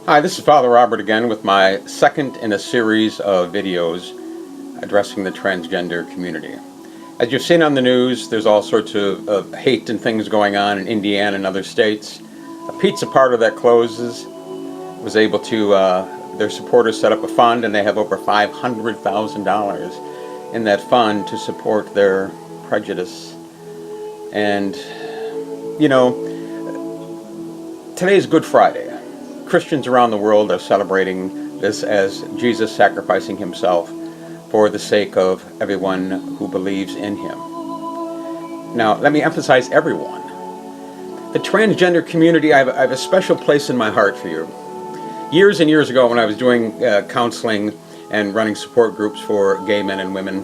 Hi, this is Father Robert again with my second in a series of videos addressing the transgender community. As you've seen on the news, there's all sorts of hate and things going on in Indiana and other states. A pizza parlor that closes was able to, their supporters set up a fund, and they have over $500,000 in that fund to support their prejudice. And, you know, today is Good Friday. Christians around the world are celebrating this as Jesus sacrificing himself for the sake of everyone who believes in him. Now, let me emphasize everyone. The transgender community, I have a special place in my heart for you. Years and years ago, when I was doing counseling and running support groups for gay men and women,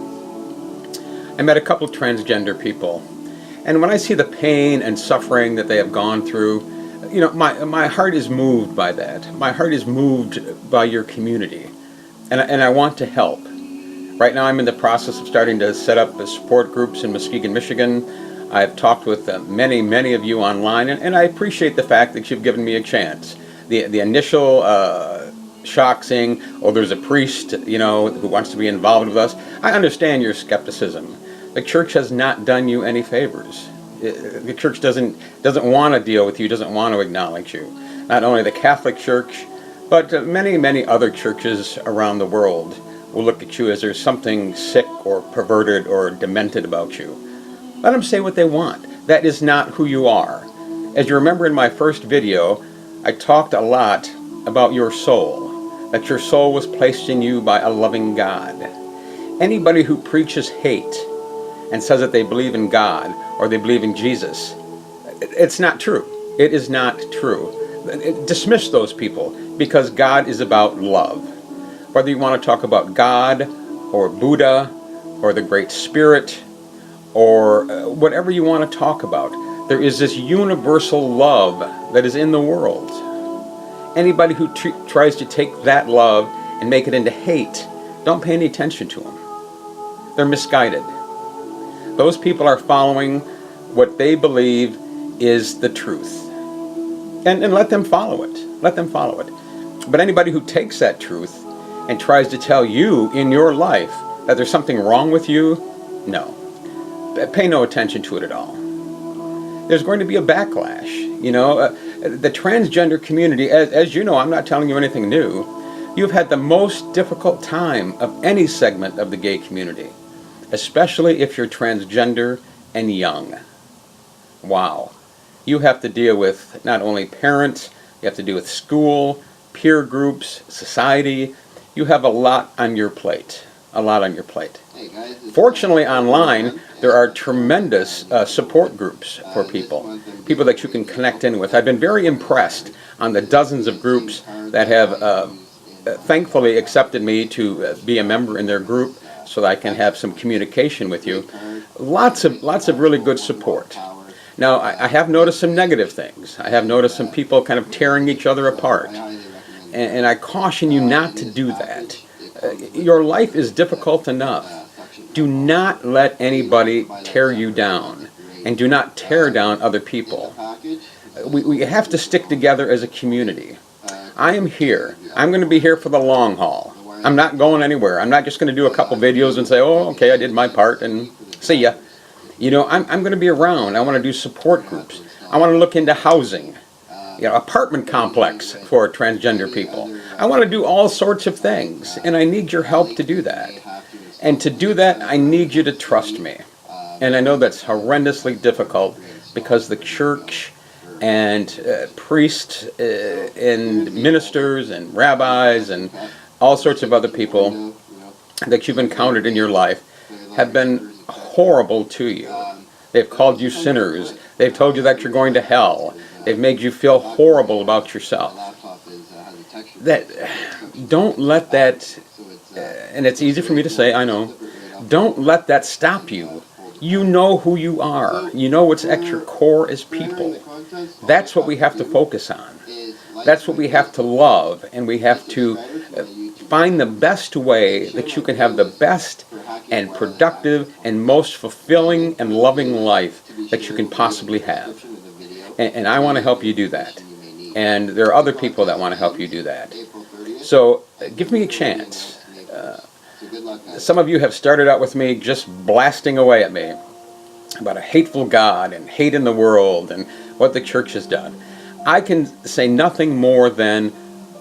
I met a couple of transgender people. And when I see the pain and suffering that they have gone through, you know, my heart is moved by that. My heart is moved by your community, and I want to help. Right now I'm in the process of starting to set up support groups in Muskegon, Michigan. I've talked with many of you online, and I appreciate the fact that you've given me a chance. The initial shock saying, oh, there's a priest, you know, who wants to be involved with us. I understand your skepticism. The church has not done you any favors. The church doesn't want to deal with you, doesn't want to acknowledge you. Not only the Catholic Church, but many other churches around the world will look at you as there's something sick or perverted or demented about you. Let them say what they want. That is not who you are. As you remember in my first video, I talked a lot about your soul, that your soul was placed in you by a loving God. Anybody who preaches hate and says that they believe in God or they believe in Jesus, it's not true. It is not true. Dismiss those people, because God is about love. Whether you want to talk about God or Buddha or the Great Spirit or whatever you want to talk about, there is this universal love that is in the world. Anybody who tries to take that love and make it into hate, don't pay any attention to them. They're misguided. Those people are following what they believe is the truth. And let them follow it. Let them follow it. But anybody who takes that truth and tries to tell you in your life that there's something wrong with you, no. Pay no attention to it at all. There's going to be a backlash. You know, the transgender community, as you know, I'm not telling you anything new. You've had the most difficult time of any segment of the gay community, especially if you're transgender and young. Wow. You have to deal with not only parents, you have to deal with school, peer groups, society. You have a lot on your plate. A lot on your plate. Fortunately, online, there are tremendous support groups for people that you can connect in with. I've been very impressed on the dozens of groups that have thankfully accepted me to be a member in their group, so that I can have some communication with you. Lots of really good support. Now, I have noticed some negative things. I have noticed some people kind of tearing each other apart. And I caution you not to do that. Your life is difficult enough. Do not let anybody tear you down. And do not tear down other people. We have to stick together as a community. I am here. I'm going to be here for the long haul. I'm not going anywhere. I'm not just going to do a couple videos and say, oh, okay, I did my part and see ya. You know, I'm going to be around. I want to do support groups. I want to look into housing, you know, apartment complex for transgender people. I want to do all sorts of things, and I need your help to do that. And to do that, I need you to trust me. And I know that's horrendously difficult, because the church and priests and ministers and rabbis and all sorts of other people that you've encountered in your life have been horrible to you. They've called you sinners. They've told you that you're going to hell. They've made you feel horrible about yourself. Don't let that, and it's easy for me to say, I know, don't let that stop you. You know who you are. You know what's at your core as people. That's what we have to focus on. That's what we have to love, and we have to find the best way that you can have the best and productive and most fulfilling and loving life that you can possibly have. And I want to help you do that. And there are other people that want to help you do that. So give me a chance. Some of you have started out with me just blasting away at me about a hateful God and hate in the world and what the church has done. I can say nothing more than,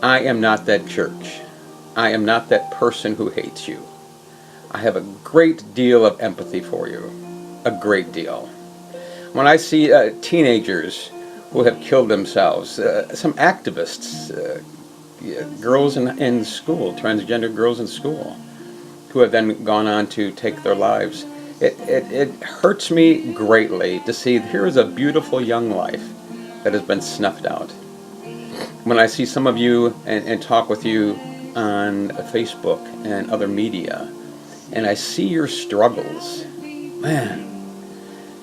I am not that church. I am not that person who hates you. I have a great deal of empathy for you. A great deal. When I see teenagers who have killed themselves, some activists, girls in school, transgender girls in school, who have then gone on to take their lives, it hurts me greatly to see here is a beautiful young life that has been snuffed out. When I see some of you and talk with you on Facebook and other media, and I see your struggles, man,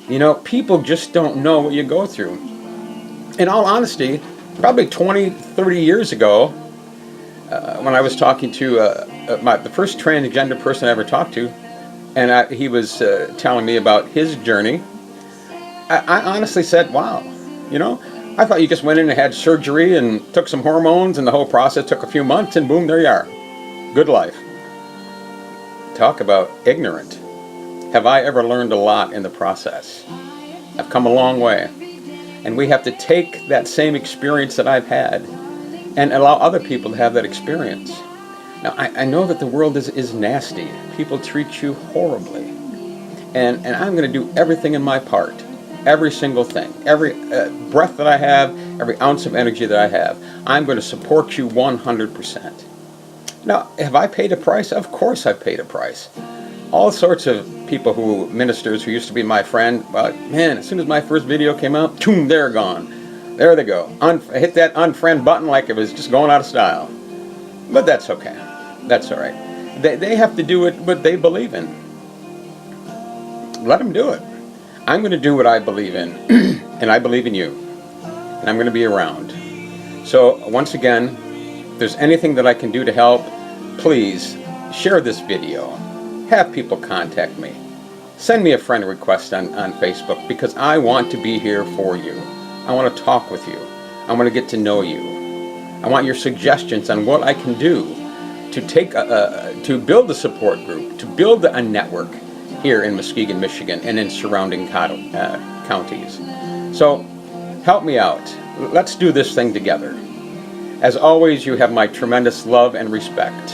you know, people just don't know what you go through. In all honesty, probably 20, 30 years ago, when I was talking to the first transgender person I ever talked to, and he was telling me about his journey, I honestly said, wow, you know, I thought you just went in and had surgery and took some hormones and the whole process took a few months and boom, there you are. Good life. Talk about ignorant. Have I ever learned a lot in the process? I've come a long way. And we have to take that same experience that I've had and allow other people to have that experience. Now, I know that the world is nasty. People treat you horribly. And I'm going to do everything in my part. Every single thing. Every breath that I have, every ounce of energy that I have. I'm going to support you 100%. Now, have I paid a price? Of course I've paid a price. All sorts of people ministers who used to be my friend, man, as soon as my first video came out, boom, they're gone. There they go. Hit that unfriend button like it was just going out of style. But that's okay. That's all right. They have to do it what they believe in. Let them do it. I'm going to do what I believe in, and I believe in you. And I'm going to be around. So, once again, if there's anything that I can do to help, please share this video. Have people contact me. Send me a friend request on Facebook because I want to be here for you. I want to talk with you. I want to get to know you. I want your suggestions on what I can do to build a support group, to build a network here in Muskegon, Michigan, and in surrounding counties. So help me out. Let's do this thing together. As always, you have my tremendous love and respect.